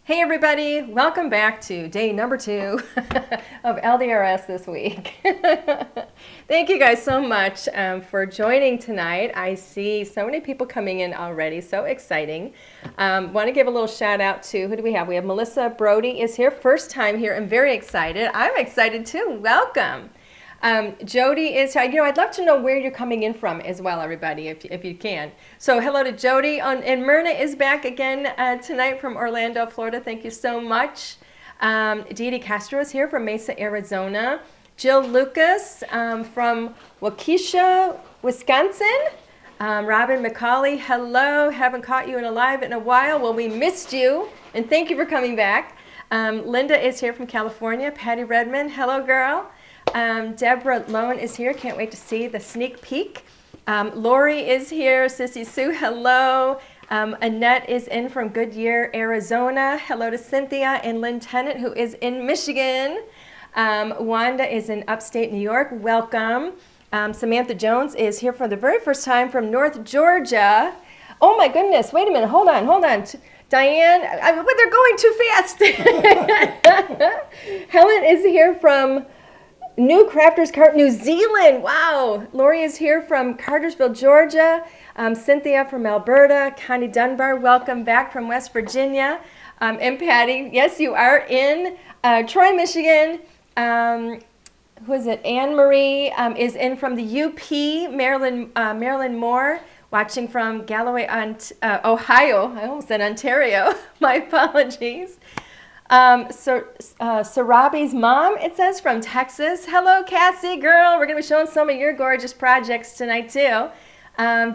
Hey everybody, welcome back to day number 2 of LDRS this week. Thank you guys so much for joining tonight. I see so many people coming in already, so exciting. Want to give a little shout out to, who do we have? We have Melissa Brody is here, first time here. I'm very excited. I'm excited too, welcome. Jody is here. I'd love to know where you're coming in from as well, everybody, if you can. So hello to Jody, and Myrna is back again tonight from Orlando, Florida. Thank you so much. Dee Dee Castro is here from Mesa, Arizona. Jill Lucas from Waukesha, Wisconsin. Robin McCauley, hello. Haven't caught you alive in a while. Well, we missed you, and thank you for coming back. Linda is here from California. Patty Redmond, hello, girl. Deborah Lone is here. Can't wait to see the sneak peek. Lori is here. Sissy Sue, hello. Annette is in from Goodyear, Arizona. Hello to Cynthia and Lynn Tennant, who is in Michigan. Wanda is in upstate New York. Welcome. Samantha Jones is here for the very first time from North Georgia. Oh my goodness. Wait a minute. Hold on. Diane, they're going too fast. Helen is here from New Crafters Cart, New Zealand. Wow. Lori is here from Cartersville, Georgia. Cynthia from Alberta. Connie Dunbar, welcome back from West Virginia. And Patty, yes, you are in Troy, Michigan. Who is it? Anne Marie is in from the UP. Marilyn Moore, watching from Galloway, Ohio. I almost said Ontario. My apologies. Sarabi's mom, it says, from Texas. Hello, Cassie, girl. We're going to be showing some of your gorgeous projects tonight, too.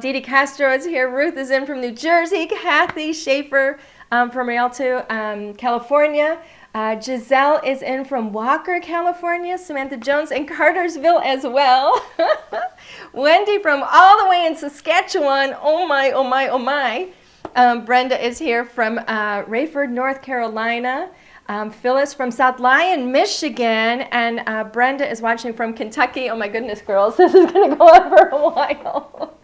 Dee Dee Castro is here. Ruth is in from New Jersey. Kathy Schaefer from Rialto, California. Giselle is in from Walker, California. Samantha Jones in Cartersville as well. Wendy from all the way in Saskatchewan. Oh, my, oh, my, oh, my. Brenda is here from Rayford, North Carolina. Phyllis from South Lyon, Michigan. And Brenda is watching from Kentucky. Oh my goodness, girls, this is going to go on for a while.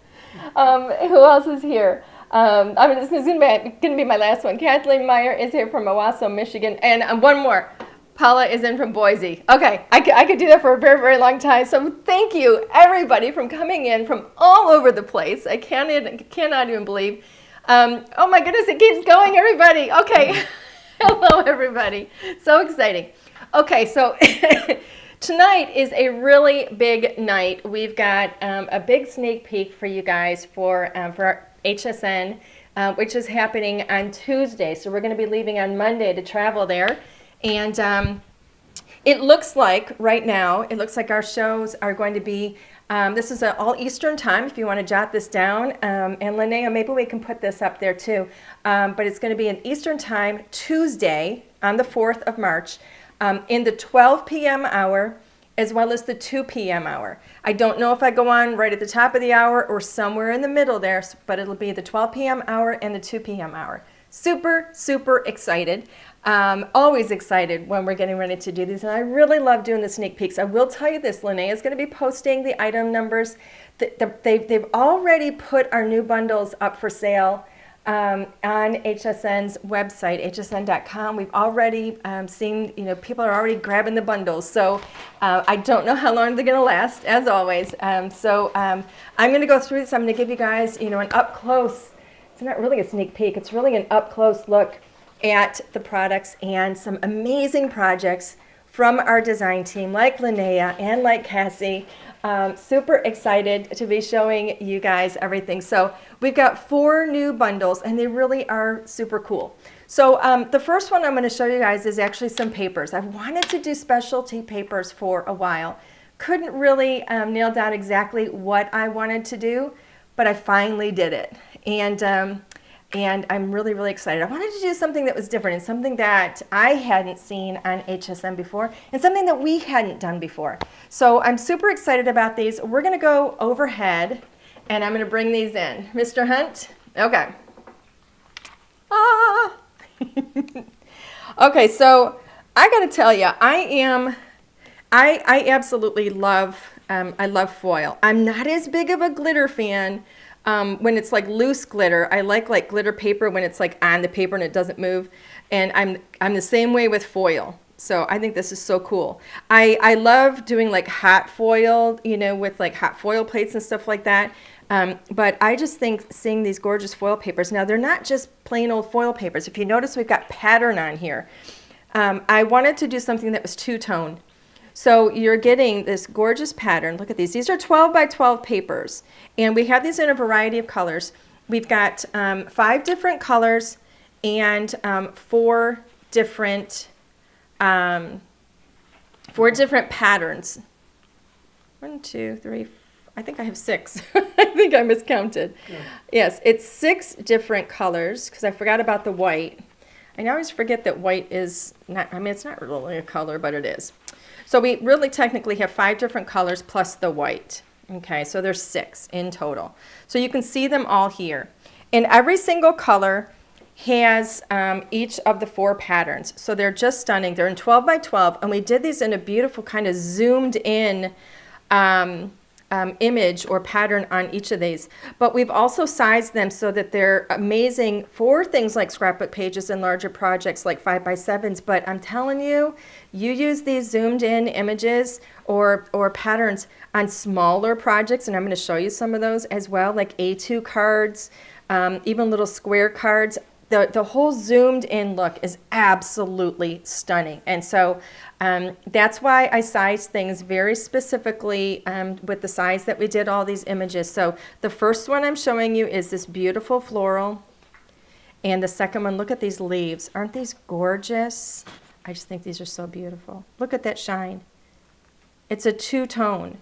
Who else is here? This is going to be my last one. Kathleen Meyer is here from Owasso, Michigan. And one more. Paula is in from Boise. Okay, I could do that for a very, very long time. So thank you, everybody, from coming in from all over the place. I cannot even believe. Oh my goodness, it keeps going, everybody. Okay, hello everybody. So exciting. Okay, so tonight is a really big night. We've got a big sneak peek for you guys for HSN, which is happening on Tuesday. So we're going to be leaving on Monday to travel there. And it looks like right now, it looks like our shows are going to be this is all Eastern time, if you want to jot this down. And Linnea, maybe we can put this up there too. But it's going to be an Eastern time, Tuesday, on the 4th of March, in the 12 p.m. hour, as well as the 2 p.m. hour. I don't know if I go on right at the top of the hour or somewhere in the middle there, but it'll be the 12 p.m. hour and the 2 p.m. hour. Super, super excited. Always excited when we're getting ready to do these, and I really love doing the sneak peeks. I will tell you this, Linnea is going to be posting the item numbers. They've already put our new bundles up for sale on HSN's website, hsn.com. We've already seen, people are already grabbing the bundles, so I don't know how long they're going to last, as always. I'm going to go through this. I'm going to give you guys, an up-close, it's not really a sneak peek, it's really an up-close look at the products and some amazing projects from our design team, like Linnea and like Cassie. Super excited to be showing you guys everything. So we've got 4 new bundles, and they really are super cool. So the first one I'm going to show you guys is actually some papers. I've wanted to do specialty papers for a while. Couldn't really nail down exactly what I wanted to do, but I finally did it. And I'm really, really excited. I wanted to do something that was different and something that I hadn't seen on HSN before and something that we hadn't done before. So I'm super excited about these. We're going to go overhead, and I'm going to bring these in. Mr. Hunt? Okay. Okay, so I got to tell you, I absolutely love, I love foil. I'm not as big of a glitter fan when it's like loose glitter. I like glitter paper when it's like on the paper and it doesn't move. And I'm the same way with foil. So I think this is so cool. I love doing like hot foil, you know, with like hot foil plates and stuff like that. But I just think seeing these gorgeous foil papers, now they're not just plain old foil papers. If you notice, we've got pattern on here. I wanted to do something that was two-tone. So you're getting this gorgeous pattern. Look at these. These are 12 by 12 papers. And we have these in a variety of colors. We've got 5 different colors and 4 different patterns. 1, 2, 3, I think I have 6. I think I miscounted. Yeah. Yes, it's 6 different colors because I forgot about the white. I always forget that white is not, I mean, it's not really a color, but it is. So we really technically have 5 different colors plus the white. Okay, so there's 6 in total. So you can see them all here. And every single color has each of the 4 patterns. So they're just stunning. They're in 12 by 12, and we did these in a beautiful kind of zoomed in image or pattern on each of these. But we've also sized them so that they're amazing for things like scrapbook pages and larger projects like 5 by 7s. But I'm telling you, you use these zoomed in images or patterns on smaller projects, and I'm going to show you some of those as well, like A2 cards, even little square cards. The whole zoomed in look is absolutely stunning. And so that's why I sized things very specifically with the size that we did all these images. So the first one I'm showing you is this beautiful floral. And the second one, look at these leaves. Aren't these gorgeous? I just think these are so beautiful. Look at that shine. It's a two-tone.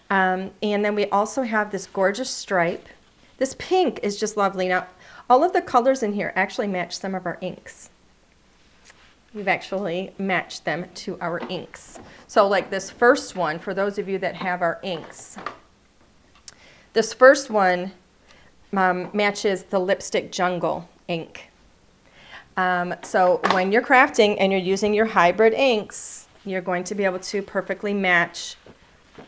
And then we also have this gorgeous stripe. This pink is just lovely. Now, all of the colors in here actually match some of our inks. We've actually matched them to our inks. So like this first one, for those of you that have our inks, this first one matches the Lipstick Jungle ink. So when you're crafting and you're using your hybrid inks, you're going to be able to perfectly match.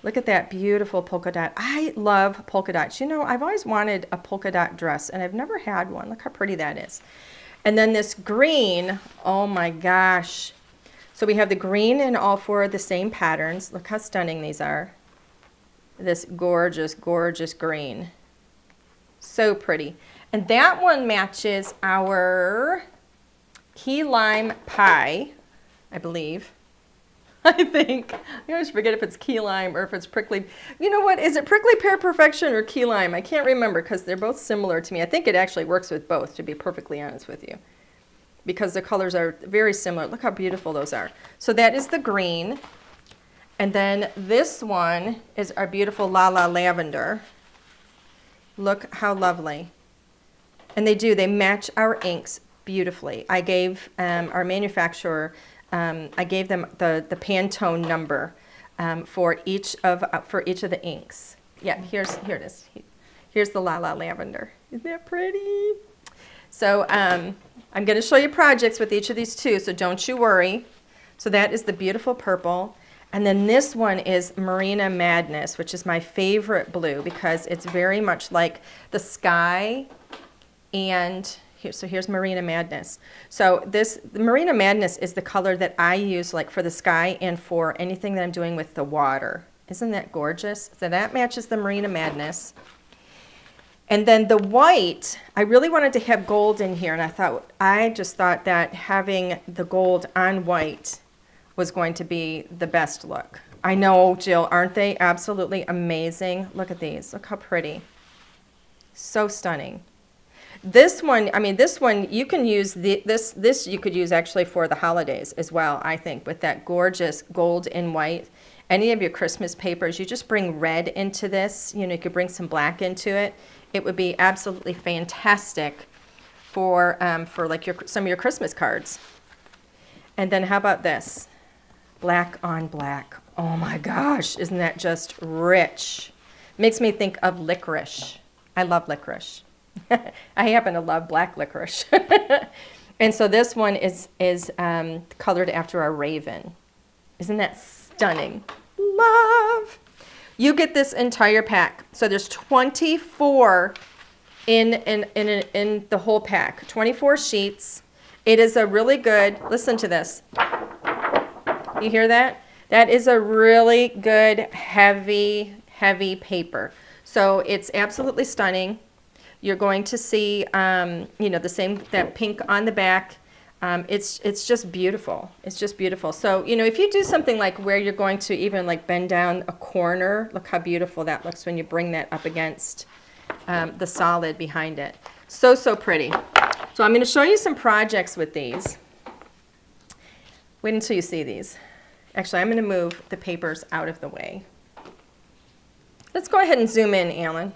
Look at that beautiful polka dot. I love polka dots. You know, I've always wanted a polka dot dress, and I've never had one. Look how pretty that is. And then this green, oh my gosh. So we have the green in all 4 of the same patterns. Look how stunning these are. This gorgeous, gorgeous green. So pretty. And that one matches our key lime pie, I believe. I think. I always forget if it's key lime or if it's prickly. You know what? Is it prickly pear perfection or key lime? I can't remember because they're both similar to me. I think it actually works with both, to be perfectly honest with you, because the colors are very similar. Look how beautiful those are. So that is the green. And then this one is our beautiful La La Lavender. Look how lovely. And they match our inks beautifully. I gave our manufacturer, I gave them the Pantone number for each of the inks. Yeah, here it is. Here's the La La Lavender. Isn't that pretty? So I'm going to show you projects with each of these too, so don't you worry. So that is the beautiful purple. And then this one is Marina Madness, which is my favorite blue because it's very much like the sky. And here's Marina Madness. So the Marina Madness is the color that I use like for the sky and for anything that I'm doing with the water. Isn't that gorgeous? So that matches the Marina Madness. And then the white, I really wanted to have gold in here, and I just thought that having the gold on white was going to be the best look. I know, Jill, aren't they absolutely amazing? Look at these. Look how pretty. So stunning. This one you can use this you could use actually for the holidays as well, I think, with that gorgeous gold and white. Any of your Christmas papers, you just bring red into this. You know, you could bring some black into it. It would be absolutely fantastic for like some of your Christmas cards. And then how about this? Black on black. Oh my gosh, isn't that just rich? Makes me think of licorice. I love licorice. I happen to love black licorice. And so this one is colored after our raven. Isn't that stunning? Love. You get this entire pack. So there's 24 in the whole pack. 24 sheets. It is a really good, listen to this. You hear that? That is a really good, heavy paper. So it's absolutely stunning. You're going to see, the same, that pink on the back. It's just beautiful. It's just beautiful. So, if you do something like where you're going to even like bend down a corner, look how beautiful that looks when you bring that up against the solid behind it. So pretty. So I'm going to show you some projects with these. Wait until you see these. Actually, I'm going to move the papers out of the way. Let's go ahead and zoom in, Alan.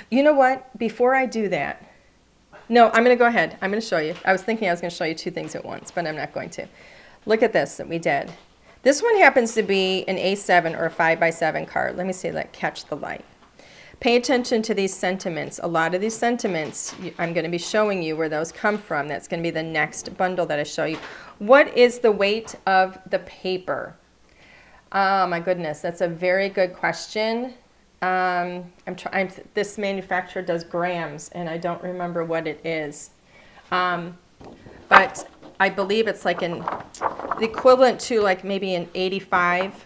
You know what? Before I do that, no, I'm going to go ahead. I'm going to show you. I was thinking I was going to show you two things at once, but I'm not going to. Look at this that we did. This one happens to be an A7 or a 5x7 card. Let me see, catch the light. Pay attention to these sentiments. A lot of these sentiments, I'm going to be showing you where those come from. That's going to be the next bundle that I show you. What is the weight of the paper? Oh my goodness, that's a very good question. This manufacturer does grams, and I don't remember what it is. But I believe it's like the equivalent to like maybe an 85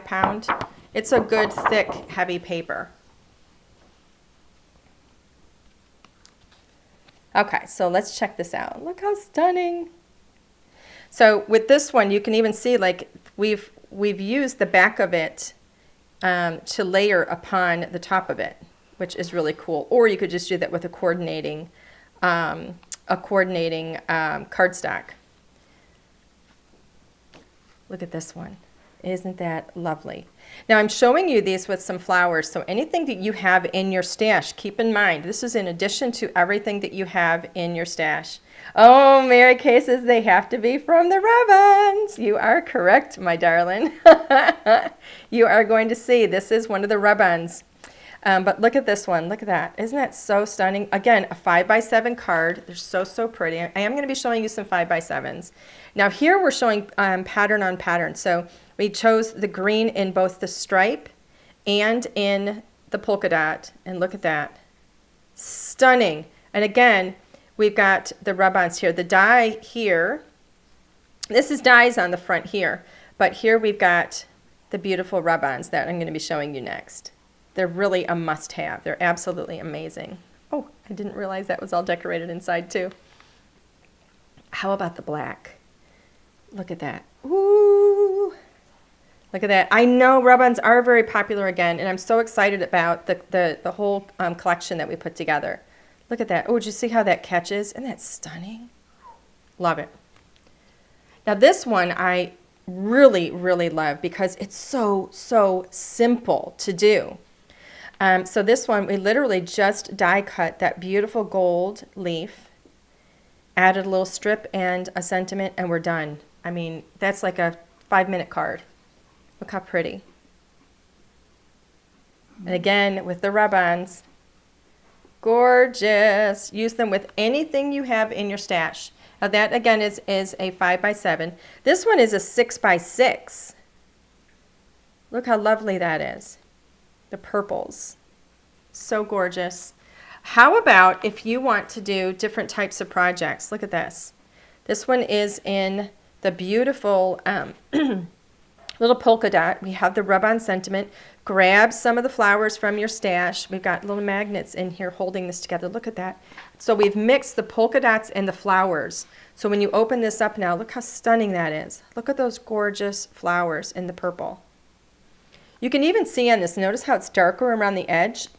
pound. It's a good, thick, heavy paper. Okay, so let's check this out. Look how stunning. So with this one, you can even see like we've used the back of it to layer upon the top of it, which is really cool. Or you could just do that with a coordinating cardstock. Look at this one. Isn't that lovely? Now I'm showing you these with some flowers, so anything that you have in your stash, keep in mind, this is in addition to everything that you have in your stash. Oh, Mary Kay says they have to be from the rub-ons. You are correct, my darling. You are going to see this is one of the rub-ons. But look at this one. Look at that. Isn't that so stunning? Again, a 5x7 card. They're so pretty. I am going to be showing you some 5x7s. Now here we're showing pattern on pattern. So we chose the green in both the stripe and in the polka dot. And look at that. Stunning. And again, we've got the rub-ons here. The die here, this is dies on the front here. But here we've got the beautiful rub-ons that I'm going to be showing you next. They're really a must-have. They're absolutely amazing. Oh, I didn't realize that was all decorated inside too. How about the black? Look at that. Ooh. Look at that. I know rub-ons are very popular again, and I'm so excited about the whole collection that we put together. Look at that. Oh, did you see how that catches? Isn't that stunning? Love it. Now this one I really love because it's so simple to do. So this one, we literally just die cut that beautiful gold leaf, added a little strip and a sentiment, and we're done. I mean, that's like a 5-minute card. Look how pretty. And again, with the rub-ons, gorgeous. Use them with anything you have in your stash. Now that again is a 5x7. This one is a 6x6. Look how lovely that is. The purples. So gorgeous. How about if you want to do different types of projects? Look at this. This one is in the beautiful little polka dot. We have the rub-on sentiment. Grab some of the flowers from your stash. We've got little magnets in here holding this together. Look at that. So we've mixed the polka dots and the flowers. So when you open this up now, look how stunning that is. Look at those gorgeous flowers in the purple. You can even see on this, notice how it's darker around the edge?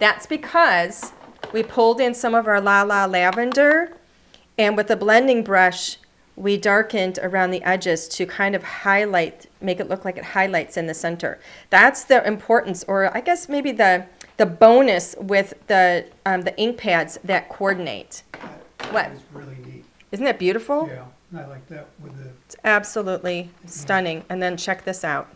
That's because we pulled in some of our La La lavender, and with the blending brush, we darkened around the edges to kind of highlight, make it look like it highlights in the center. That's the importance, or I guess maybe the bonus with the ink pads that coordinate. That is really neat. Isn't that beautiful? Yeah, I like that with the... It's absolutely stunning. And then check this out.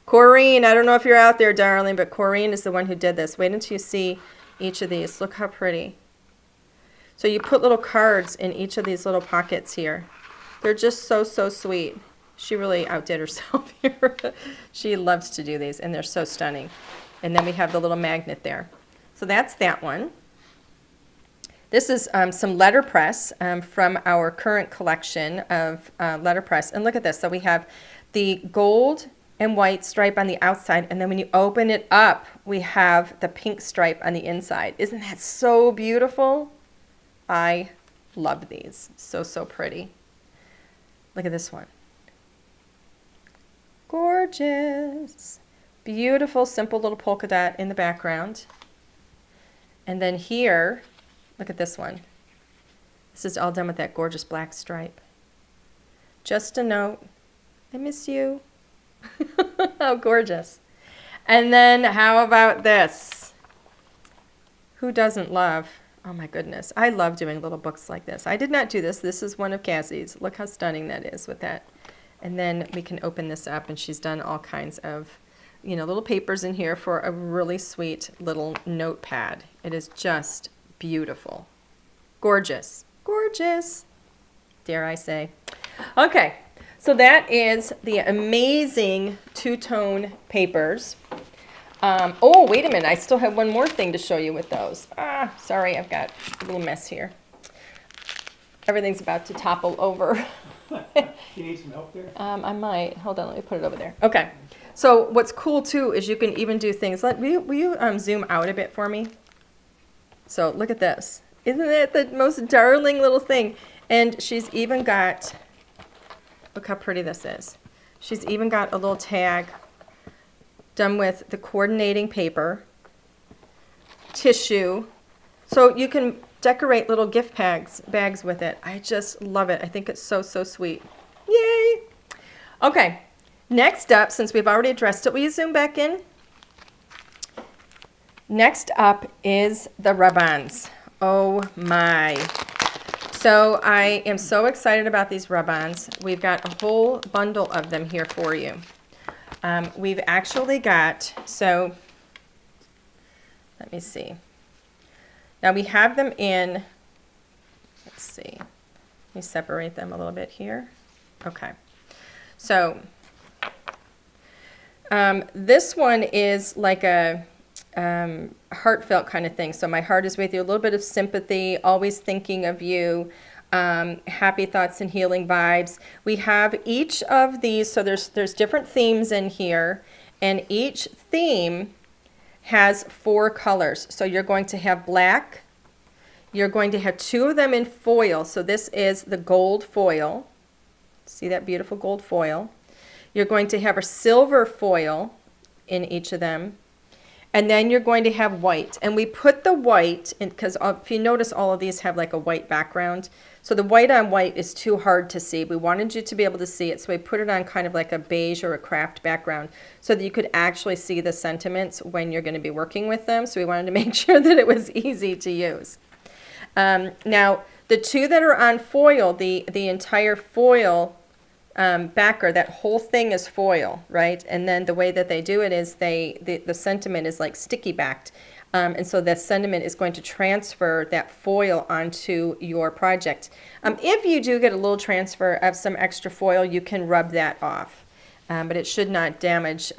Corrine, I don't know if you're out there, darling, but Corrine is the one who did this. Wait until you see each of these. Look how pretty. So you put little cards in each of these little pockets here. They're just so sweet. She really outdid herself here. She loves to do these, and they're so stunning. And then we have the little magnet there. So that's that one. This is some letterpress from our current collection of letterpress. And look at this. So we have the gold and white stripe on the outside, and then when you open it up, we have the pink stripe on the inside. Isn't that so beautiful? I love these. So, so pretty. Look at this one. Gorgeous. Beautiful, simple little polka dot in the background. And then here, look at this one. This is all done with that gorgeous black stripe. Just a note, I miss you. How gorgeous. And then how about this? Who doesn't love? Oh my goodness. I love doing little books like this. I did not do this. This is one of Cassie's. Look how stunning that is with that. And then we can open this up, and she's done all kinds of, you know, little papers in here for a really sweet little notepad. It is just beautiful. Gorgeous. Gorgeous. Dare I say. Okay. So that is the amazing two-tone papers. Oh, wait a minute. I still have one more thing to show you with those. Sorry, I've got a little mess here. Everything's about to topple over. You need some help there? I might. Hold on, let me put it over there. Okay. So what's cool, too, is you can even do things. Will you zoom out a bit for me? So look at this. Isn't that the most darling little thing? And she's even got... Look how pretty this is. She's even got a little tag done with the coordinating paper, tissue. So you can decorate little gift bags with it. I just love it. I think it's so, so sweet. Yay! Okay, next up, since we've already addressed it, will you zoom back in? Next up is the rub-ons. Oh my. So I am so excited about these rub-ons. We've got a whole bundle of them here for you. We've actually got, so let me see. Now we have them in, let's see, let me separate them a little bit here. Okay, so this one is like a heartfelt kind of thing. So my heart is with you, a little bit of sympathy, always thinking of you, happy thoughts and healing vibes. We have each of these, so there's different themes in here, and each theme has 4 colors. So you're going to have black, you're going to have 2 of them in foil. So this is the gold foil. See that beautiful gold foil? You're going to have a silver foil in each of them. And then you're going to have white. And we put the white in, because if you notice, all of these have like a white background. So the white on white is too hard to see. We wanted you to be able to see it, so we put it on kind of like a beige or a craft background so that you could actually see the sentiments when you're going to be working with them. So we wanted to make sure that it was easy to use. Now, the 2 that are on foil, the entire foil backer, that whole thing is foil, right? And then the way that they do it is the sentiment is like sticky backed. And so that sentiment is going to transfer that foil onto your project. If you do get a little transfer of some extra foil, you can rub that off. But it should not damage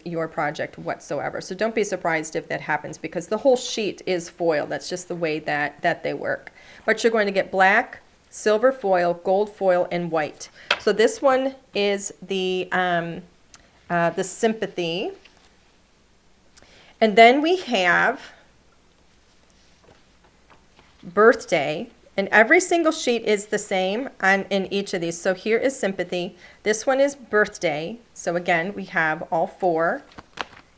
your project whatsoever. So don't be surprised if that happens, because the whole sheet is foil. That's just the way that they work. But you're going to get black, silver foil, gold foil, and white. So this one is the sympathy. And then we have birthday. And every single sheet is the same in each of these. So here is sympathy. This one is birthday. So again, we have all 4.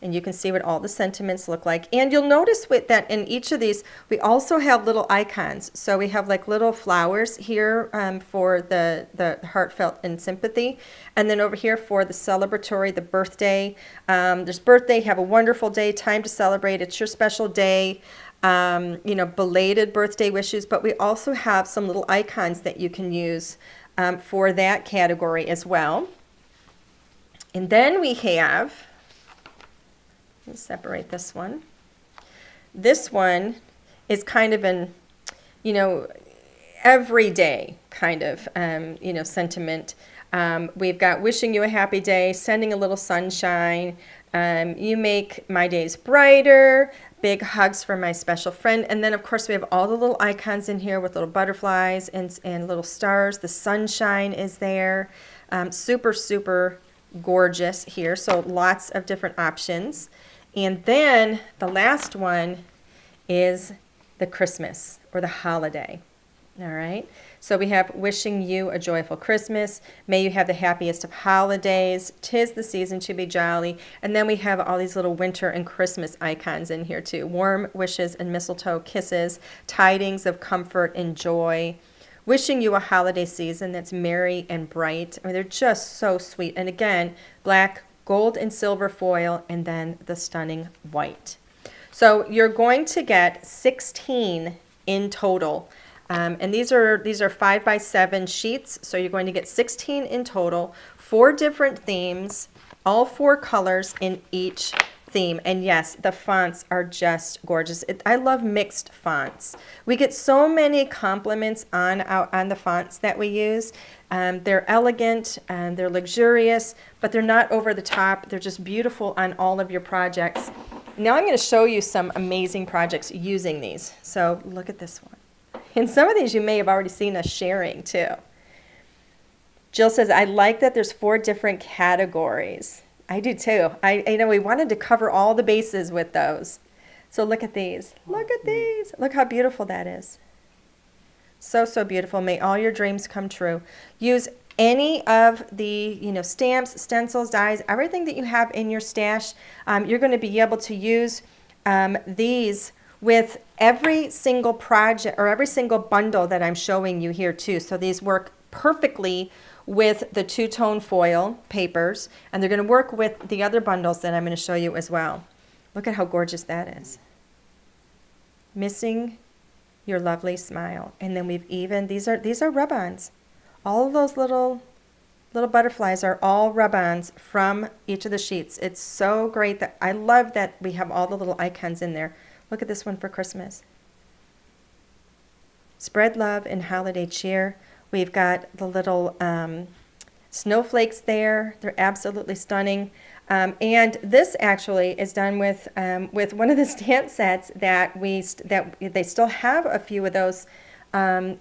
And you can see what all the sentiments look like. And you'll notice with that in each of these, we also have little icons. So we have like little flowers here for the heartfelt and sympathy. And then over here for the celebratory, the birthday. There's birthday, have a wonderful day, time to celebrate. It's your special day. You know, belated birthday wishes. But we also have some little icons that you can use for that category as well. And then we have... Let me separate this one. This one is kind of an, you know, everyday kind of, you know, sentiment. We've got wishing you a happy day, sending a little sunshine. You make my days brighter. Big hugs for my special friend. And then, of course, we have all the little icons in here with little butterflies and little stars. The sunshine is there. Super, super gorgeous here. So lots of different options. And then the last one is the Christmas or the holiday. All right. So we have wishing you a joyful Christmas. May you have the happiest of holidays. 'Tis the season to be jolly. And then we have all these little winter and Christmas icons in here too. Warm wishes and mistletoe kisses. Tidings of comfort and joy. Wishing you a holiday season that's merry and bright. I mean, they're just so sweet. And again, black, gold, and silver foil, and then the stunning white. So you're going to get 16 in total. And these are 5x7 sheets, so you're going to get 16 in total, 4 different themes, all 4 colors in each theme. And yes, the fonts are just gorgeous. I love mixed fonts. We get so many compliments on the fonts that we use. They're elegant and they're luxurious, but they're not over the top. They're just beautiful on all of your projects. Now I'm going to show you some amazing projects using these. So look at this one. And some of these you may have already seen us sharing too. Jill says, I like that there's 4 different categories. I do too. I know we wanted to cover all the bases with those. So look at these. Look at these. Look how beautiful that is. So, so beautiful. May all your dreams come true. Use any of the stamps, stencils, dies, everything that you have in your stash. You're going to be able to use these with every single project or every single bundle that I'm showing you here too. So these work perfectly with the two-tone foil papers, and they're going to work with the other bundles that I'm going to show you as well. Look at how gorgeous that is. Missing your lovely smile. And then we've even, these are rub-ons. All of those little butterflies are all rub-ons from each of the sheets. It's so great that I love that we have all the little icons in there. Look at this one for Christmas. Spread love and holiday cheer. We've got the little snowflakes there. They're absolutely stunning. And this actually is done with one of the stamp sets that they still have a few of those at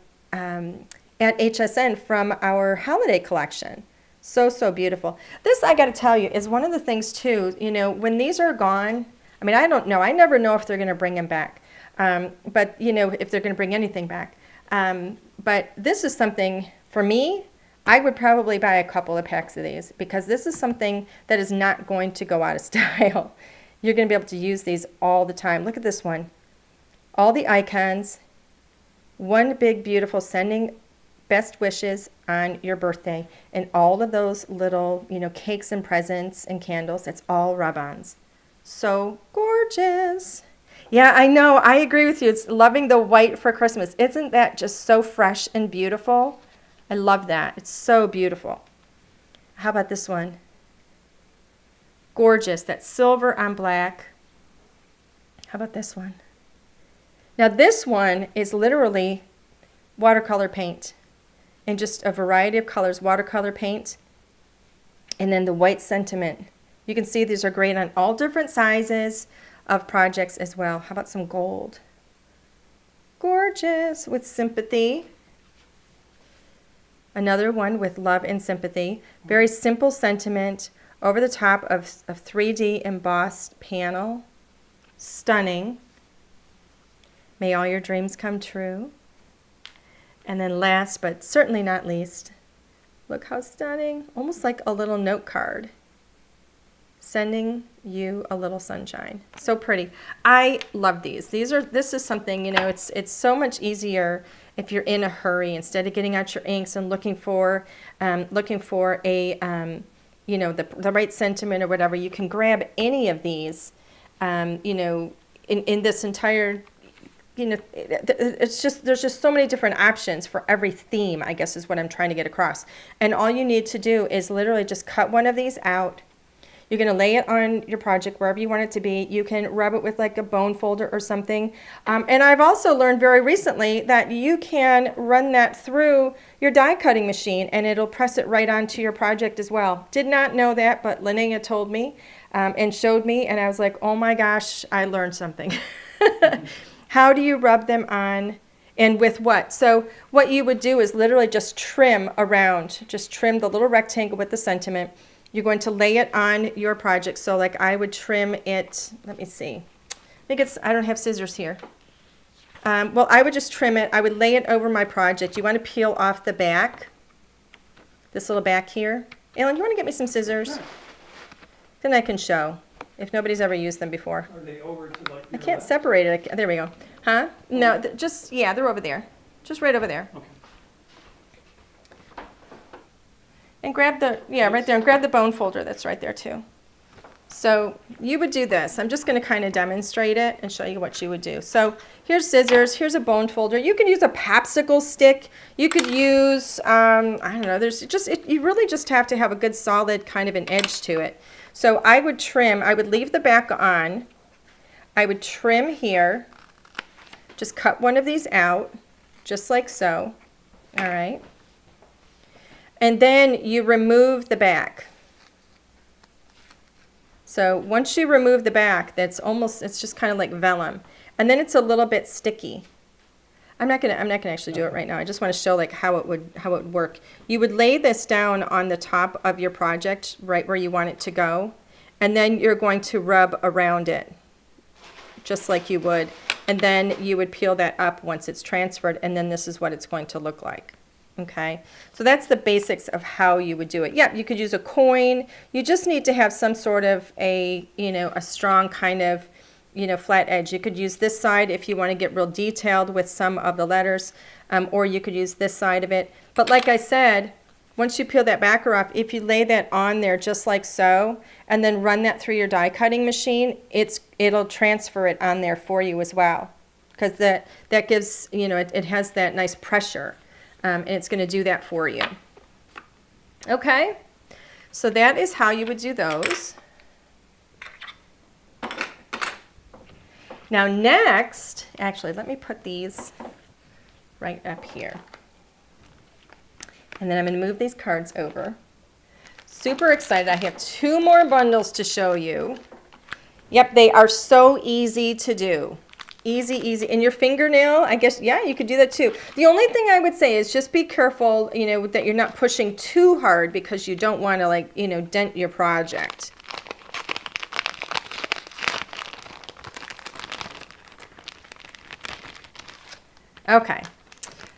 HSN from our holiday collection. So, so beautiful. This, I got to tell you, is one of the things too, when these are gone, I mean, I don't know. I never know if they're going to bring them back. But, if they're going to bring anything back. But this is something, for me, I would probably buy a couple of packs of these because this is something that is not going to go out of style. You're going to be able to use these all the time. Look at this one. All the icons. One big, beautiful sending best wishes on your birthday. And all of those little, cakes and presents and candles, it's all rub-ons. So gorgeous. Yeah, I know. I agree with you. It's loving the white for Christmas. Isn't that just so fresh and beautiful? I love that. It's so beautiful. How about this one? Gorgeous. That silver on black. How about this one? Now this one is literally watercolor paint in just a variety of colors, watercolor paint, and then the white sentiment. You can see these are great on all different sizes of projects as well. How about some gold? Gorgeous with sympathy. Another one with love and sympathy. Very simple sentiment over the top of 3D embossed panel. Stunning. May all your dreams come true. And then last but certainly not least, look how stunning. Almost like a little note card. Sending you a little sunshine. So pretty. I love these. This is something, it's so much easier if you're in a hurry instead of getting out your inks and looking for a the right sentiment or whatever. You can grab any of these in this entire there's just so many different options for every theme, I guess is what I'm trying to get across. And all you need to do is literally just cut one of these out. You're going to lay it on your project wherever you want it to be. You can rub it with like a bone folder or something. And I've also learned very recently that you can run that through your die cutting machine and it'll press it right onto your project as well. Did not know that, but Linnea told me and showed me, and I was like, oh my gosh, I learned something. How do you rub them on and with what? So what you would do is literally just trim around, just trim the little rectangle with the sentiment. You're going to lay it on your project. So like I would trim it, let me see. I don't have scissors here. Well, I would just trim it. I would lay it over my project. You want to peel off the back, this little back here. Alan, you want to get me some scissors? Sure. Then I can show, if nobody's ever used them before. Are they over to like I can't separate it. There we go. Huh? No, yeah, they're over there. Just right over there. Okay. And grab the, right there, and grab the bone folder that's right there too. So you would do this. I'm just going to kind of demonstrate it and show you what you would do. So here's scissors. Here's a bone folder. You could use a popsicle stick. You could use, I don't know, you really just have to have a good solid kind of an edge to it. So I would trim, I would leave the back on. I would trim here. Just cut one of these out, just like so. All right. And then you remove the back. So once you remove the back, it's just kind of like vellum. And then it's a little bit sticky. I'm not gonna actually do it right now. I just want to show like how it would work. You would lay this down on the top of your project, right where you want it to go, and then you're going to rub around it, just like you would. And then you would peel that up once it's transferred, and then this is what it's going to look like. Okay, so that's the basics of how you would do it. Yeah, you could use a coin. You just need to have some sort of a strong kind of, flat edge. You could use this side if you want to get real detailed with some of the letters, or you could use this side of it. But like I said, once you peel that backer off, if you lay that on there just like so, and then run that through your die cutting machine, it'll transfer it on there for you as well, because that gives, it has that nice pressure. And it's going to do that for you. Okay, so that is how you would do those. Now next, actually, let me put these right up here. And then I'm going to move these cards over. Super excited. I have 2 more bundles to show you. Yep, they are so easy to do. Easy, easy. And your fingernail, I guess, yeah, you could do that too. The only thing I would say is just be careful, that you're not pushing too hard, because you don't want to dent your project. Okay,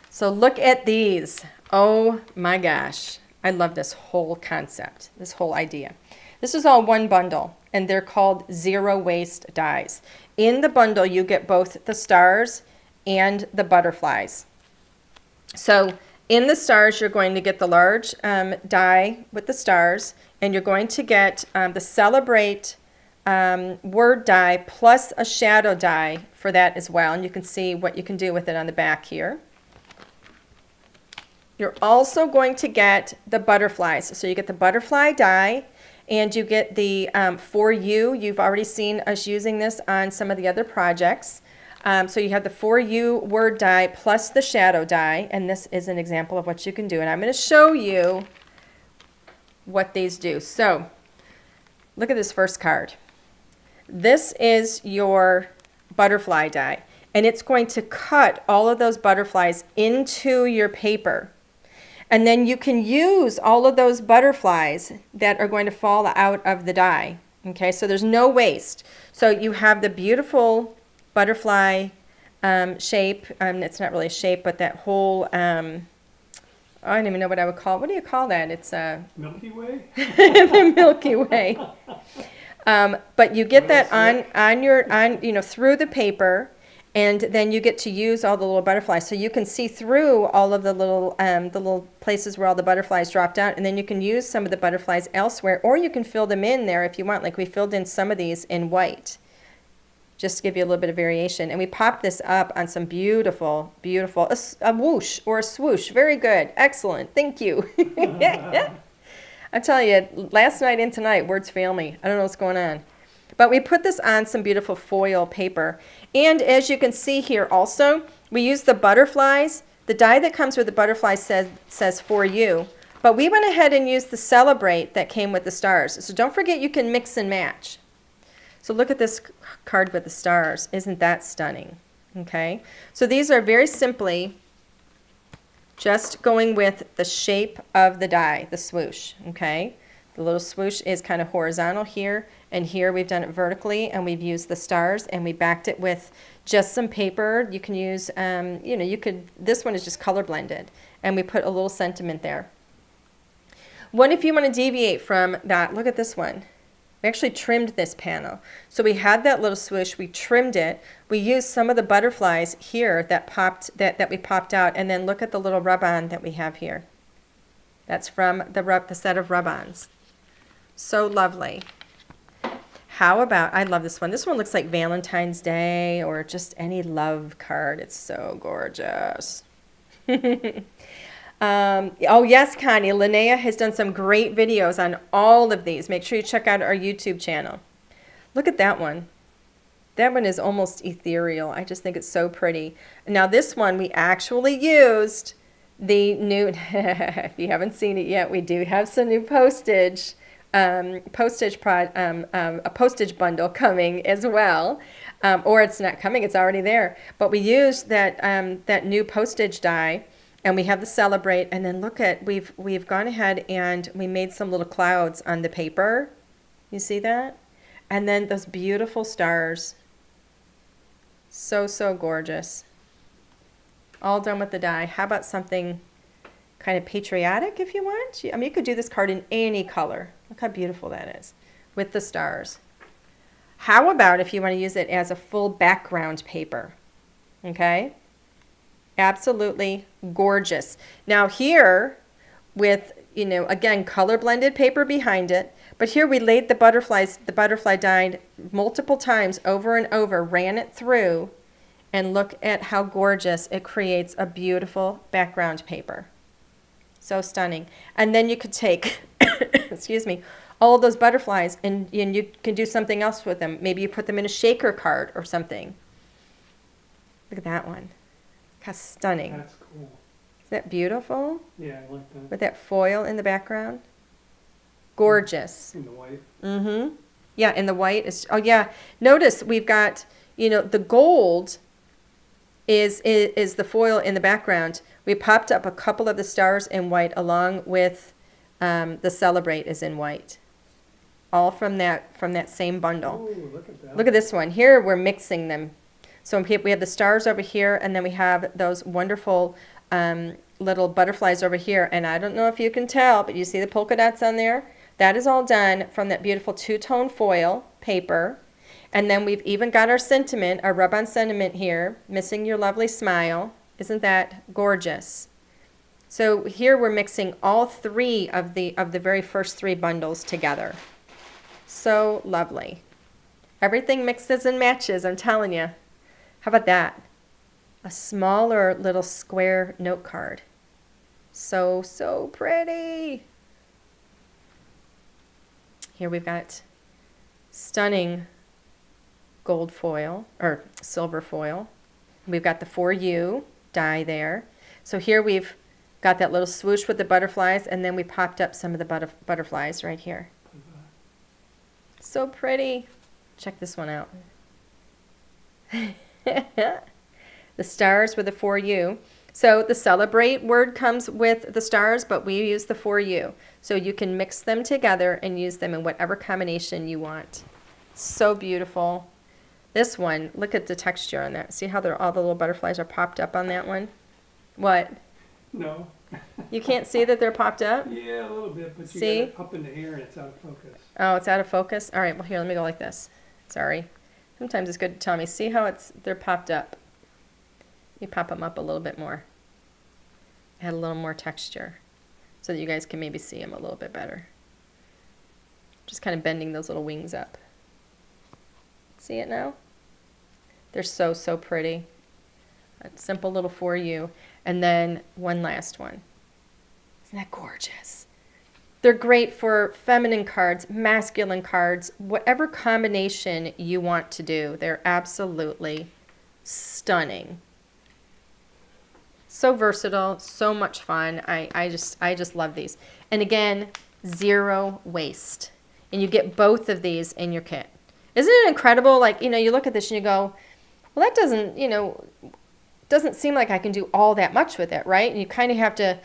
so look at these. Oh my gosh. I love this whole concept, this whole idea. This is all one bundle, and they're called zero waste dies. In the bundle, you get both the stars and the butterflies. So in the stars, you're going to get the large die with the stars, and you're going to get the Celebrate word die plus a shadow die for that as well. And you can see what you can do with it on the back here. You're also going to get the butterflies. So you get the butterfly die, and you get the For You. You've already seen us using this on some of the other projects. So you have the For You word die plus the shadow die, and this is an example of what you can do. And I'm going to show you what these do. So look at this first card. This is your butterfly die, and it's going to cut all of those butterflies into your paper. And then you can use all of those butterflies that are going to fall out of the die. Okay, so there's no waste. So you have the beautiful butterfly shape. It's not really a shape, but that whole, I don't even know what I would call it. What do you call that? It's a Milky Way? the Milky Way. But you get that on through the paper. And then you get to use all the little butterflies. So you can see through all of the little places where all the butterflies dropped out. And then you can use some of the butterflies elsewhere. Or you can fill them in there if you want. Like we filled in some of these in white, just to give you a little bit of variation. And we popped this up on some beautiful, beautiful, a whoosh or a swoosh. Very good. Excellent. Thank you. I tell you, last night and tonight, words fail me. I don't know what's going on. But we put this on some beautiful foil paper. And as you can see here also, we use the butterflies. The die that comes with the butterflies says for you. But we went ahead and used the Celebrate that came with the stars. So don't forget you can mix and match. So look at this card with the stars. Isn't that stunning? Okay. So these are very simply just going with the shape of the die, the swoosh. Okay. The little swoosh is kind of horizontal here, and here we've done it vertically, and we've used the stars, and we backed it with just some paper. You can use, this one is just color blended, and we put a little sentiment there. What if you want to deviate from that? Look at this one. We actually trimmed this panel. So we had that little swoosh, we trimmed it, we used some of the butterflies here that we popped out, and then look at the little rub-on that we have here. That's from the set of rub-ons. So lovely. How about, I love this one. This one looks like Valentine's Day or just any love card. It's so gorgeous. Oh yes, Connie, Linnea has done some great videos on all of these. Make sure you check out our YouTube channel. Look at that one. That one is almost ethereal. I just think it's so pretty. Now this one we actually used the new, if you haven't seen it yet, we do have some new postage. A postage bundle coming as well, or it's not coming, it's already there. But we used that new postage die, and we have the Celebrate. And then look at, we've gone ahead and we made some little clouds on the paper. You see that? And then those beautiful stars. So gorgeous. All done with the die. How about something kind of patriotic if you want? I mean, you could do this card in any color. Look how beautiful that is with the stars. How about if you want to use it as a full background paper? Okay? Absolutely gorgeous. Now here with, again, color blended paper behind it, but here we laid the butterfly die multiple times over and over, ran it through, and look at how gorgeous it creates a beautiful background paper. So stunning. And then you could take, excuse me, all of those butterflies and you can do something else with them. Maybe you put them in a shaker card or something. Look at that one. How stunning. That's cool. Is that beautiful? Yeah, I like that. With that foil in the background. Gorgeous. In the white. Mm-hmm. Yeah, in the white. Oh, yeah. Notice we've got, the gold is the foil in the background. We popped up a couple of the stars in white along with the Celebrate is in white. All from that same bundle. Ooh, look at that. Look at this one. Here we're mixing them. So we have the stars over here, and then we have those wonderful little butterflies over here. And I don't know if you can tell, but you see the polka dots on there? That is all done from that beautiful two-tone foil paper. And then we've even got our sentiment, our rub-on sentiment here, missing your lovely smile. Isn't that gorgeous? So here we're mixing all three of the very first three bundles together. So lovely. Everything mixes and matches, I'm telling you. How about that? A smaller little square note card. So pretty. Here we've got stunning gold foil, or silver foil. We've got the For You die there. So here we've got that little swoosh with the butterflies, and then we popped up some of the butterflies right here. So pretty. Check this one out. The stars were the For You. So the Celebrate word comes with the stars, but we use the For You. So you can mix them together and use them in whatever combination you want. So beautiful. This one, look at the texture on that. See how all the little butterflies are popped up on that one? What? No. You can't see that they're popped up? Yeah, a little bit, but you See? got it up in the air and it's out of focus. Oh, it's out of focus? All right, well, here, let me go like this. Sorry. Sometimes it's good to tell me. See how they're popped up? You pop them up a little bit more. Add a little more texture so that you guys can maybe see them a little bit better. Just kind of bending those little wings up. See it now? They're so pretty. A simple little For You. And then one last one. Isn't that gorgeous? They're great for feminine cards, masculine cards, whatever combination you want to do. They're absolutely stunning. So versatile, so much fun. I just love these. And again, zero waste. And you get both of these in your kit. Isn't it incredible? Like, you look at this and you go, well, that doesn't seem like I can do all that much with it, right? And you kind of have to,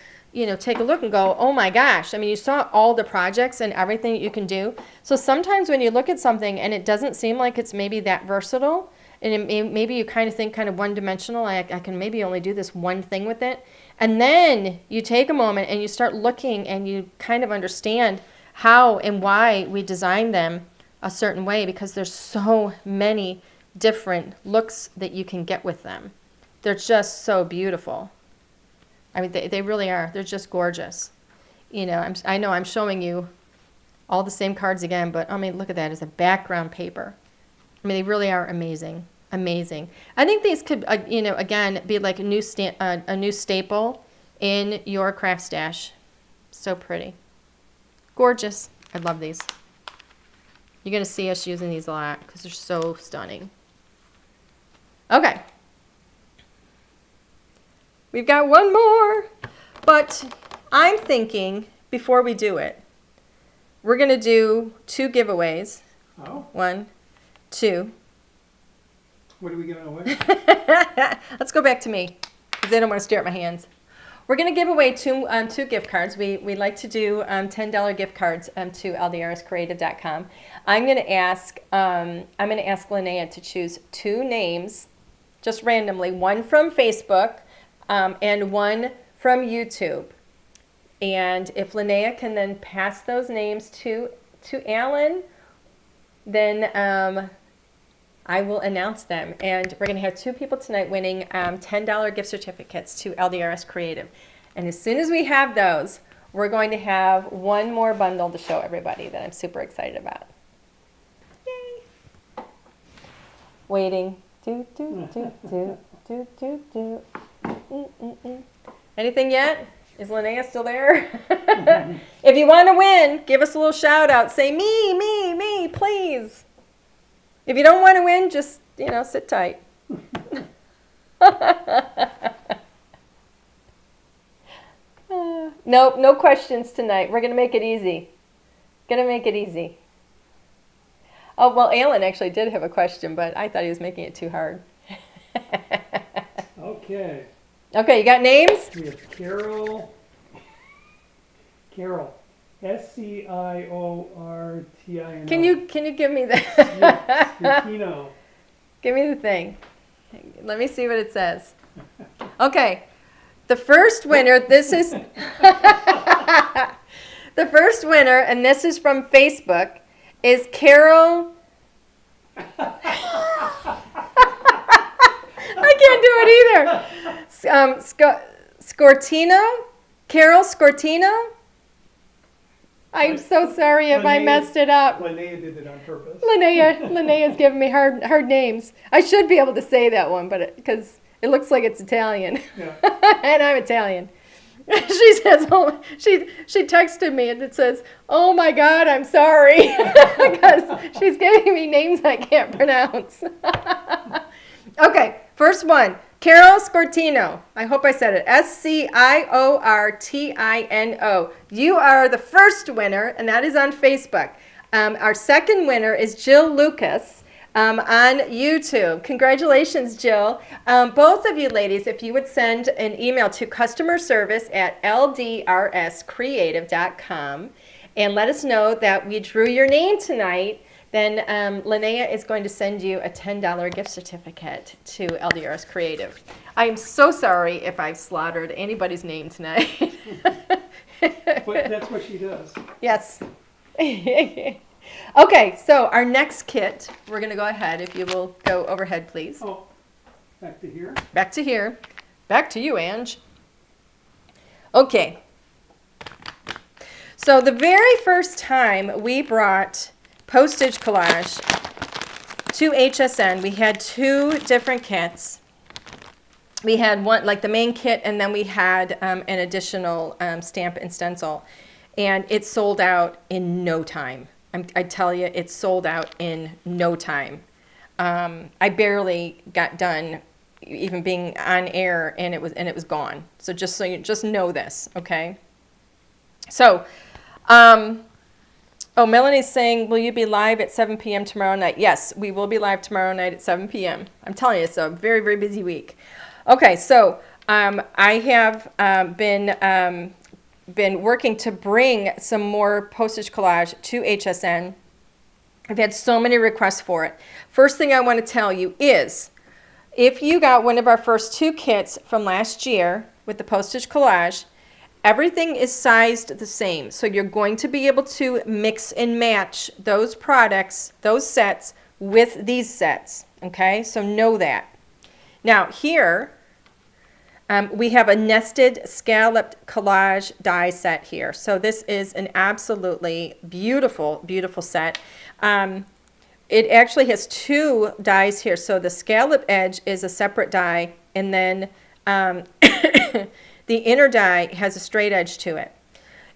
take a look and go, oh my gosh. I mean, you saw all the projects and everything that you can do. So sometimes when you look at something and it doesn't seem like it's maybe that versatile, and maybe you kind of think kind of one-dimensional, I can maybe only do this one thing with it. And then you take a moment and you start looking and you kind of understand how and why we design them a certain way, because there's so many different looks that you can get with them. They're just so beautiful. I mean, they really are. They're just gorgeous. I know I'm showing you all the same cards again, but I mean, look at that as a background paper. I mean, they really are amazing, amazing. I think these could, again, be like a new staple in your craft stash. So pretty. Gorgeous. I love these. You're going to see us using these a lot because they're so stunning. Okay. We've got one more, but I'm thinking before we do it, we're going to do 2 giveaways. Oh. 1, 2. What are we giving away? Let's go back to me because I don't want to stare at my hands. We're going to give away 2 gift cards. We like to do $10 gift cards to LDRScreative.com. I'm going to ask Linnea to choose 2 names, just randomly, one from Facebook and one from YouTube. And if Linnea can then pass those names to Alan, then I will announce them. And we're going to have 2 people tonight winning $10 gift certificates to LDRS Creative. And as soon as we have those, we're going to have one more bundle to show everybody that I'm super excited about. Yay! Waiting. Do, do, do, do, do, do, do. Anything yet? Is Linnea still there? If you want to win, give us a little shout out. Say me, please. If you don't want to win, just, sit tight. Nope, no questions tonight. We're going to make it easy. Oh, well, Alan actually did have a question, but I thought he was making it too hard. Okay. Okay, you got names? We have Carol. SCIORTINO. Can you give me the Scutino. Give me the thing. Let me see what it says. Okay. The first winner, this is the first winner, and this is from Facebook, is Carol. I can't do it either. Scortino? Carol Scortino? I'm so sorry if I messed it up. Linnea did it on purpose. Linnea's giving me hard names. I should be able to say that one, but because it looks like it's Italian. Yeah. And I'm Italian. She says, oh, she texted me and it says, oh my God, I'm sorry. Because she's giving me names I can't pronounce. Okay, first one. Carol Scortino. I hope I said it. SCIORTINO. You are the first winner, and that is on Facebook. Our second winner is Jill Lucas on YouTube. Congratulations, Jill. Both of you ladies, if you would send an email to customerservice@LDRScreative.com and let us know that we drew your name tonight, then Linnea is going to send you a $10 gift certificate to LDRS Creative. I am so sorry if I've slaughtered anybody's name tonight. But that's what she does. Yes. Okay, so our next kit, we're going to go ahead. If you will go overhead, please. Oh, back to here. Back to here. Back to you, Ange. Okay. So the very first time we brought Postage Collage to HSN, we had 2 different kits. We had one, like the main kit, and then we had an additional stamp and stencil. and it sold out in no time. I tell you, it sold out in no time. I barely got done even being on air, and it was gone. So just so you just know this, okay? So, oh, Melanie's saying, will you be live at 7 p.m. tomorrow night? Yes, we will be live tomorrow night at 7 p.m. I'm telling you, it's a very, very busy week. Okay, so I have been working to bring some more postage collage to HSN. I've had so many requests for it. First thing I want to tell you is, if you got one of our first 2 kits from last year with the postage collage, everything is sized the same. So you're going to be able to mix and match those products, those sets, with these sets. Okay, so know that. Now here, we have a nested scalloped collage die set here. So this is an absolutely beautiful, beautiful set. It actually has 2 dies here. So the scallop edge is a separate die, and then the inner die has a straight edge to it.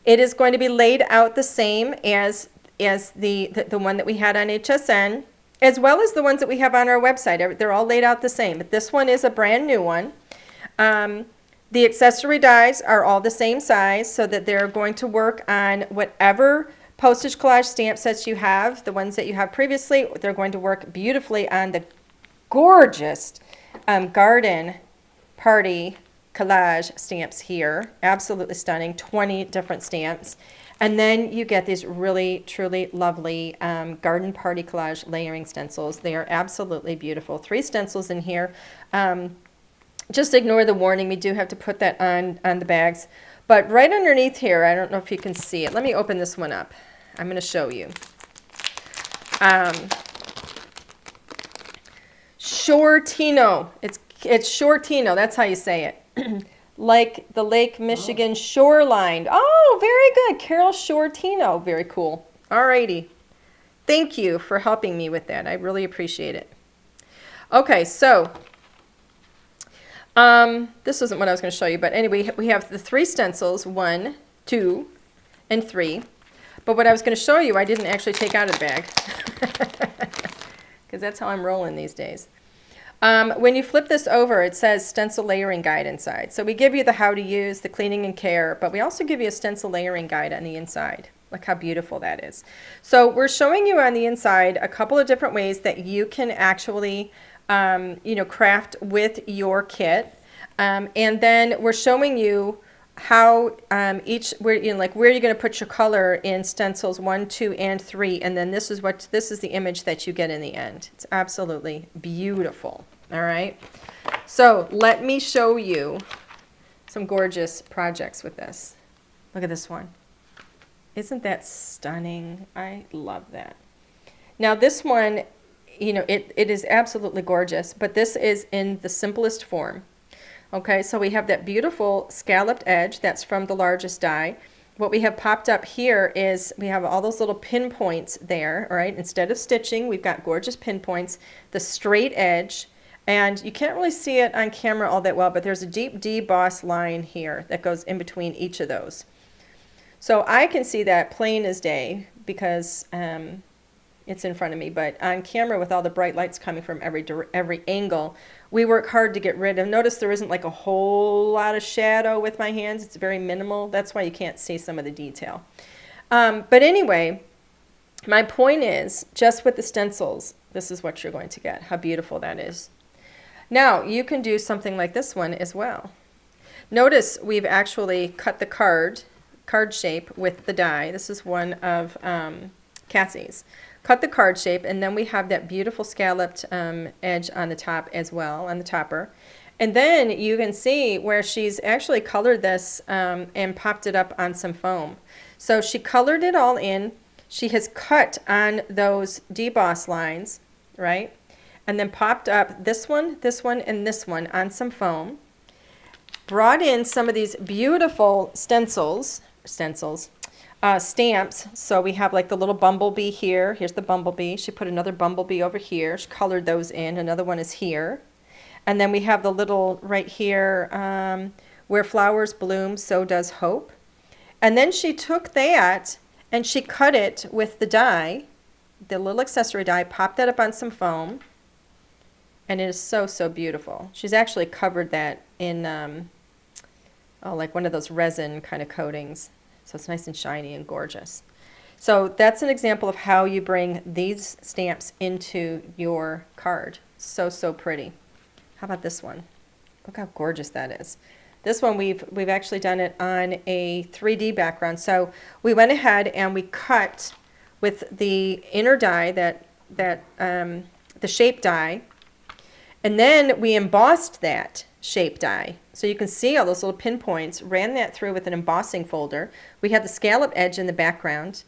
It is going to be laid out the same as the one that we had on HSN, as well as the ones that we have on our website. They're all laid out the same, but this one is a brand new one. The accessory dies are all the same size, so that they're going to work on whatever postage collage stamp sets you have. The ones that you have previously, they're going to work beautifully on the gorgeous garden party collage stamps here. Absolutely stunning, 20 different stamps. And then you get these really, truly lovely garden party collage layering stencils. They are absolutely beautiful. 3 stencils in here. Just ignore the warning. We do have to put that on the bags. But right underneath here, I don't know if you can see it. Let me open this one up. I'm going to show you. Shortino. It's Shortino. That's how you say it. Like the Lake Michigan shoreline. Oh, very good. Carol Shortino. Very cool. Alrighty. Thank you for helping me with that. I really appreciate it. Okay, so this isn't what I was going to show you, but anyway, we have the 3 stencils, 1, 2, and 3. But what I was going to show you, I didn't actually take out of the bag, because that's how I'm rolling these days. When you flip this over, it says stencil layering guide inside. So we give you the how to use, the cleaning and care, but we also give you a stencil layering guide on the inside. Look how beautiful that is. So we're showing you on the inside a couple of different ways that you can actually craft with your kit. And then we're showing you how where you're going to put your color in stencils 1, 2, and 3, and then this is the image that you get in the end. It's absolutely beautiful. All right. So let me show you some gorgeous projects with this. Look at this one. Isn't that stunning? I love that. Now this one, it is absolutely gorgeous, but this is in the simplest form. Okay, so we have that beautiful scalloped edge. That's from the largest die. What we have popped up here is we have all those little pinpoints there, all right? Instead of stitching, we've got gorgeous pinpoints, the straight edge, and you can't really see it on camera all that well, but there's a deep deboss line here that goes in between each of those. So I can see that plain as day because it's in front of me, but on camera with all the bright lights coming from every angle, we work hard to get rid of. Notice there isn't like a whole lot of shadow with my hands. It's very minimal. That's why you can't see some of the detail. But anyway, my point is, just with the stencils, this is what you're going to get. How beautiful that is. Now, you can do something like this one as well. Notice we've actually cut the card shape with the die. This is one of Cassie's. Cut the card shape, and then we have that beautiful scalloped edge on the top as well, on the topper. And then you can see where she's actually colored this and popped it up on some foam. So she colored it all in. She has cut on those deboss lines, right? And then popped up this one, and this one on some foam. Brought in some of these beautiful stamps. So we have like the little bumblebee here. Here's the bumblebee. She put another bumblebee over here. She colored those in. Another one is here. And then we have the little right here, where flowers bloom, so does hope. And then she took that and she cut it with the die, the little accessory die, popped that up on some foam, and it is so, so beautiful. She's actually covered that in, like one of those resin kind of coatings. So it's nice and shiny and gorgeous. So that's an example of how you bring these stamps into your card. So, so pretty. How about this one? Look how gorgeous that is. This one we've actually done it on a 3D background. So we went ahead and we cut with the inner die, the shape die, and then we embossed that shape die. So you can see all those little pinpoints, ran that through with an embossing folder. We had the scallop edge in the background.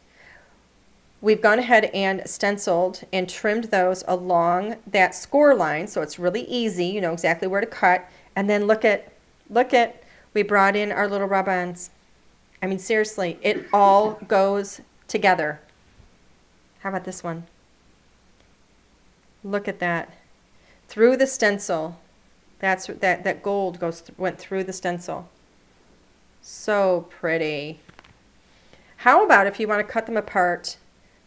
We've gone ahead and stenciled and trimmed those along that score line, so it's really easy. You know exactly where to cut. And then look at, we brought in our little rub-ons. I mean, seriously, it all goes together. How about this one? Look at that. Through the stencil, that gold went through the stencil. So pretty. How about if you want to cut them apart?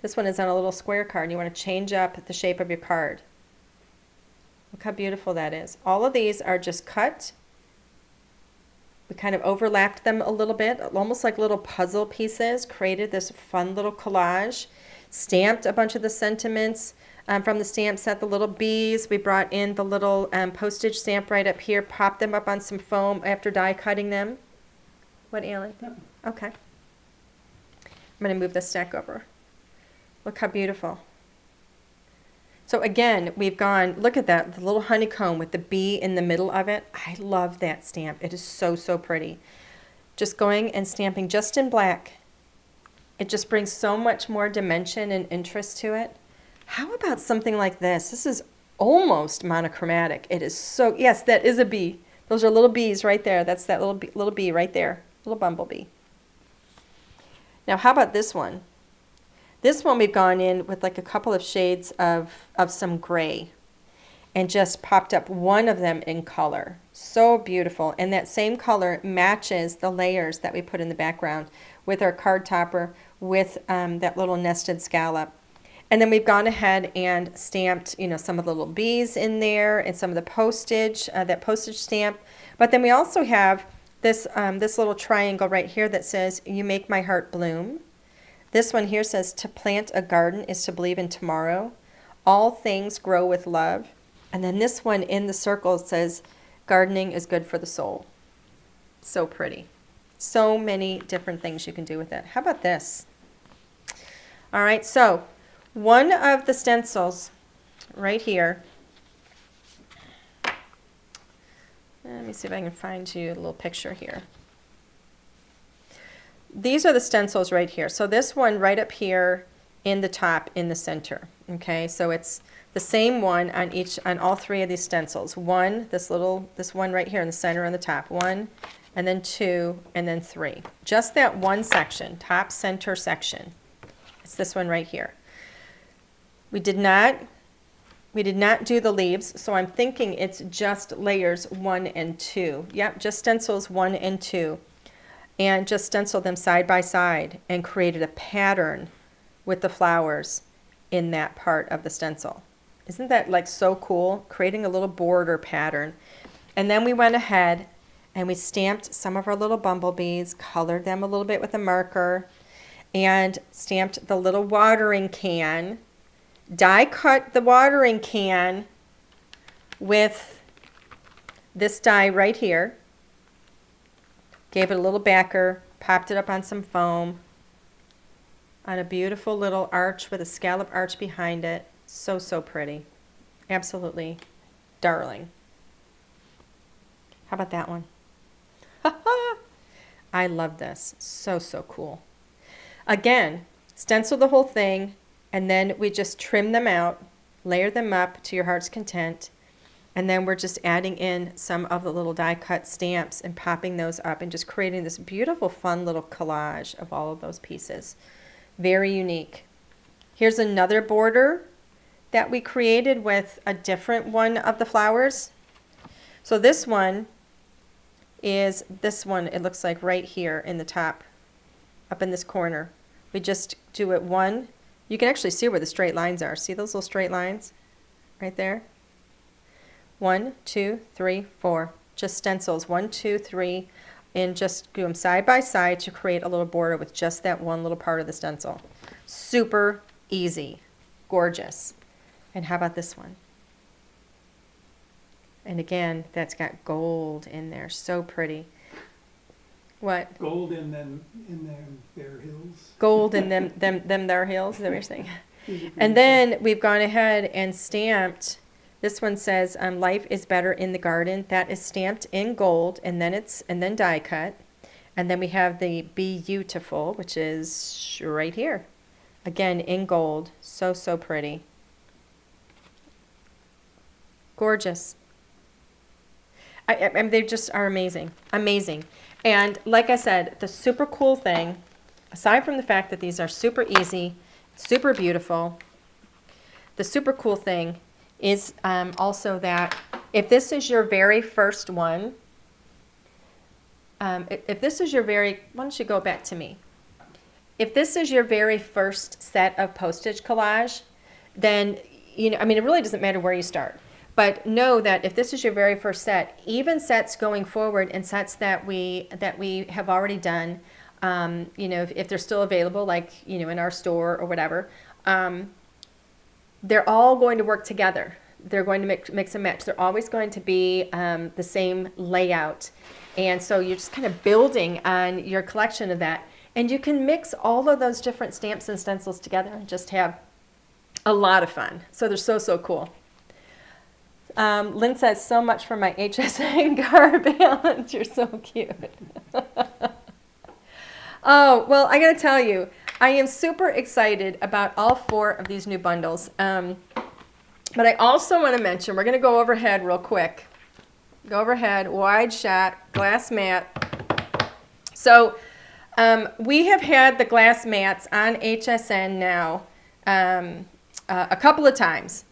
This one is on a little square card and you want to change up the shape of your card. Look how beautiful that is. All of these are just cut. We kind of overlapped them a little bit, almost like little puzzle pieces, created this fun little collage, stamped a bunch of the sentiments from the stamp set, the little bees. We brought in the little postage stamp right up here, popped them up on some foam after die cutting them. What, Alan? Okay. I'm going to move this stack over. Look how beautiful. So again, we've gone, look at that, the little honeycomb with the bee in the middle of it. I love that stamp. It is so, so pretty. Just going and stamping just in black. It just brings so much more dimension and interest to it. How about something like this? This is almost monochromatic. It is so, yes, that is a bee. Those are little bees right there. That's that little bee right there, little bumblebee. Now, how about this one? This one we've gone in with like a couple of shades of some gray and just popped up one of them in color. So beautiful. And that same color matches the layers that we put in the background with our card topper with that little nested scallop. And then we've gone ahead and stamped, you know, some of the little bees in there and some of the postage, that postage stamp. But then we also have this, this little triangle right here that says, "You make my heart bloom." This one here says, "To plant a garden is to believe in tomorrow. All things grow with love." And then this one in the circle says, "Gardening is good for the soul." So pretty. So many different things you can do with it. How about this? All right, so one of the stencils right here. Let me see if I can find you a little picture here. These are the stencils right here. So this one right up here in the top in the center. Okay, so it's the same one on all three of these stencils. One, this one right here in the center on the top. One, and then two, and then three. Just that one section, top center section. It's this one right here. We did not do the leaves, so I'm thinking it's just layers 1 and 2. Yep, just stencils 1 and 2. And just stenciled them side by side and created a pattern with the flowers in that part of the stencil. Isn't that like so cool? Creating a little border pattern. And then we went ahead and we stamped some of our little bumblebees, colored them a little bit with a marker, and stamped the little watering can. Die cut the watering can with this die right here. Gave it a little backer, popped it up on some foam, on a beautiful little arch with a scallop arch behind it. So, so pretty. Absolutely darling. How about that one? I love this. So, so cool. Again, stencil the whole thing, and then we just trim them out, layer them up to your heart's content, and then we're just adding in some of the little die cut stamps and popping those up and just creating this beautiful, fun little collage of all of those pieces. Very unique. Here's another border that we created with a different one of the flowers. So this one is this one, it looks like right here in the top up in this corner. We just do it one. You can actually see where the straight lines are. See those little straight lines right there? 1, 2, 3, 4. Just stencils, 1, 2, 3, and just do them side by side to create a little border with just that one little part of the stencil. Super easy, gorgeous. And how about this one? And again, that's got gold in there, so pretty. What? Gold in them bare hills. Gold in them there hills, is that what you're saying? And then we've gone ahead and stamped. This one says, "Life is better in the garden." That is stamped in gold, and then die cut. And then we have the "Be Beautiful," which is right here, again in gold. So pretty, gorgeous. They just are amazing, amazing. And like I said, the super cool thing, aside from the fact that these are super easy, super beautiful, the super cool thing is also that if this is your very first one, if this is your very, why don't you go back to me? If this is your very first set of postage collage, then, I mean, it really doesn't matter where you start. But know that if this is your very first set, even sets going forward and sets that we have already done, if they're still available, like, in our store or whatever, they're all going to work together. They're going to mix and match. They're always going to be the same layout. And so you're just kind of building on your collection of that. And you can mix all of those different stamps and stencils together and just have a lot of fun. So they're so cool. Lynn says, "So much for my HSN car balance." You're so cute. Oh, well, I got to tell you, I am super excited about all 4 of these new bundles. But I also want to mention, we're going to go overhead real quick. Go overhead, wide shot, glass mat. So we have had the glass mats on HSN now a couple of times.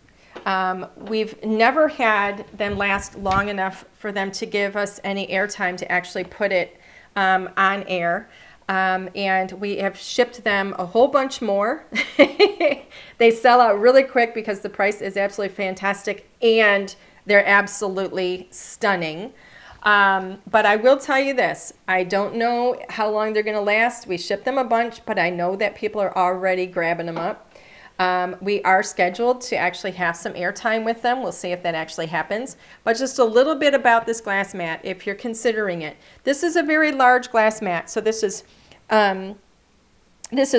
We've never had them last long enough for them to give us any airtime to actually put it on air. And we have shipped them a whole bunch more. They sell out really quick because the price is absolutely fantastic and they're absolutely stunning. But I will tell you this, I don't know how long they're going to last. We ship them a bunch, but I know that people are already grabbing them up. We are scheduled to actually have some airtime with them. We'll see if that actually happens. But just a little bit about this glass mat, if you're considering it. This is a very large glass mat. So this is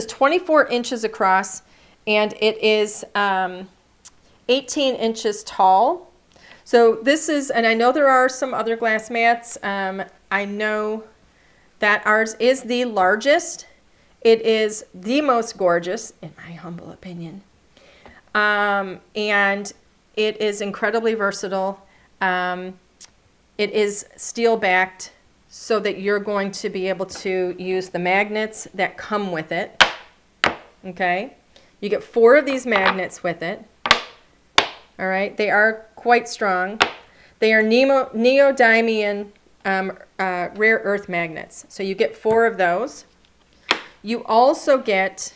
24 inches across, and it is 18 inches tall. So this is, and I know there are some other glass mats. I know that ours is the largest. It is the most gorgeous, in my humble opinion. And it is incredibly versatile. It is steel backed so that you're going to be able to use the magnets that come with it. Okay? You get 4 of these magnets with it. All right? They are quite strong. They are neodymium rare earth magnets. So you get 4 of those. You also get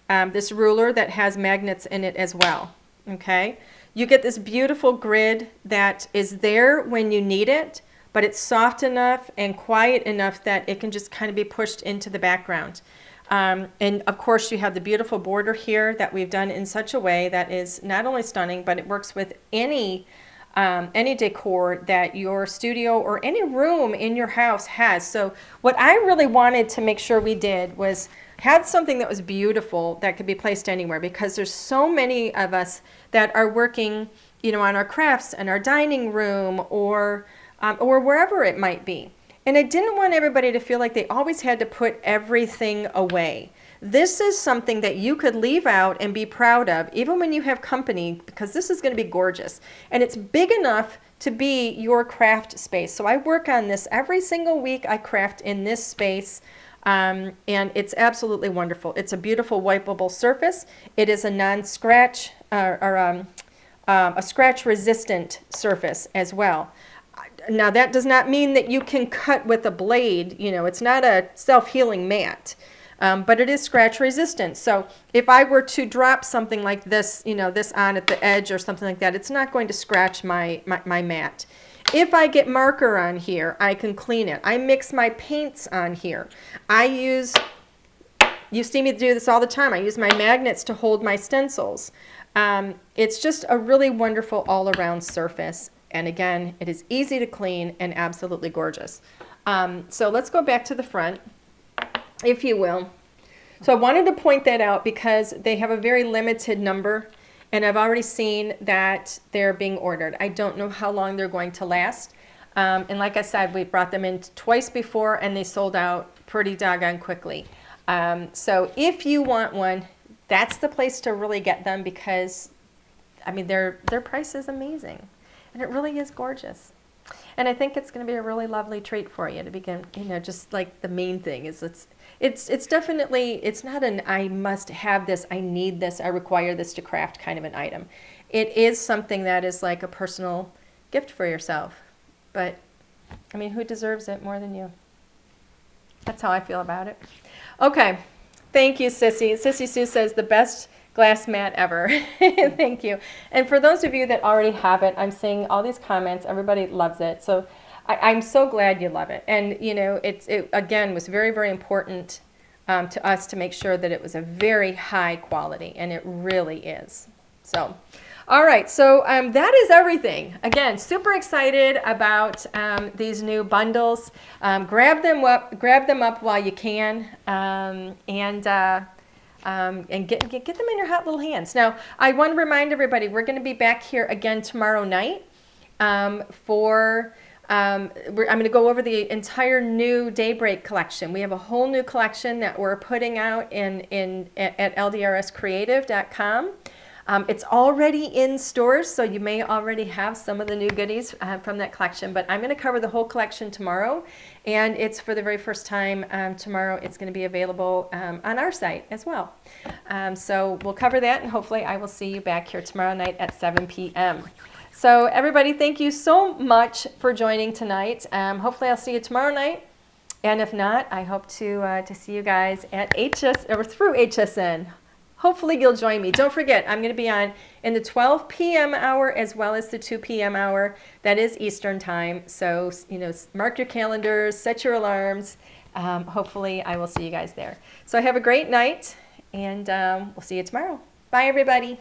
this ruler that has magnets in it as well, okay? You get this beautiful grid that is there when you need it, but it's soft enough and quiet enough that it can just kind of be pushed into the background. And of course you have the beautiful border here that we've done in such a way that is not only stunning, but it works with any decor that your studio or any room in your house has. So what I really wanted to make sure we did was had something that was beautiful that could be placed anywhere, because there's so many of us that are working, on our crafts in our dining room or wherever it might be. And I didn't want everybody to feel like they always had to put everything away. This is something that you could leave out and be proud of, even when you have company, because this is going to be gorgeous. And it's big enough to be your craft space. So I work on this every single week. I craft in this space, and it's absolutely wonderful. It's a beautiful wipeable surface. It is a non-scratch a scratch-resistant surface as well. Now that does not mean that you can cut with a blade. It's not a self-healing mat. but it is scratch resistant. So if I were to drop something like this, this on at the edge or something like that, it's not going to scratch my mat. If I get marker on here, I can clean it. I mix my paints on here. You see me do this all the time. I use my magnets to hold my stencils. It's just a really wonderful all-around surface. And again, it is easy to clean and absolutely gorgeous. So let's go back to the front, if you will. So I wanted to point that out because they have a very limited number, and I've already seen that they're being ordered. I don't know how long they're going to last. And like I said, we brought them in twice before, and they sold out pretty doggone quickly. So if you want one, that's the place to really get them because, I mean, their price is amazing. And it really is gorgeous. And I think it's going to be a really lovely treat for you to begin, just like the main thing is it's definitely, it's not an I must have this, I need this, I require this to craft kind of an item. It is something that is like a personal gift for yourself. But, I mean, who deserves it more than you? That's how I feel about it. Okay. Thank you, Sissy. Sissy Sue says the best glass mat ever. Thank you. And for those of you that already have it, I'm seeing all these comments. Everybody loves it. So I'm so glad you love it. And, it again was very, very important to us to make sure that it was a very high quality, and it really is. So, all right. So that is everything. Again, super excited about these new bundles. Grab them up while you can, and get them in your hot little hands. Now, I want to remind everybody, we're going to be back here again tomorrow night I'm going to go over the entire new Daybreak collection. We have a whole new collection that we're putting out at LDRScreative.com. It's already in stores, so you may already have some of the new goodies from that collection, but I'm going to cover the whole collection tomorrow, and it's for the very first time tomorrow. It's going to be available on our site as well. So we'll cover that, and hopefully I will see you back here tomorrow night at 7 p.m. So everybody, thank you so much for joining tonight. Hopefully I'll see you tomorrow night, and if not, I hope to see you guys at through HSN. Hopefully you'll join me. Don't forget, I'm going to be on in the 12 p.m. hour as well as the 2 p.m. hour. That is Eastern time. So, mark your calendars, set your alarms. Hopefully I will see you guys there. So have a great night, and we'll see you tomorrow. Bye, everybody.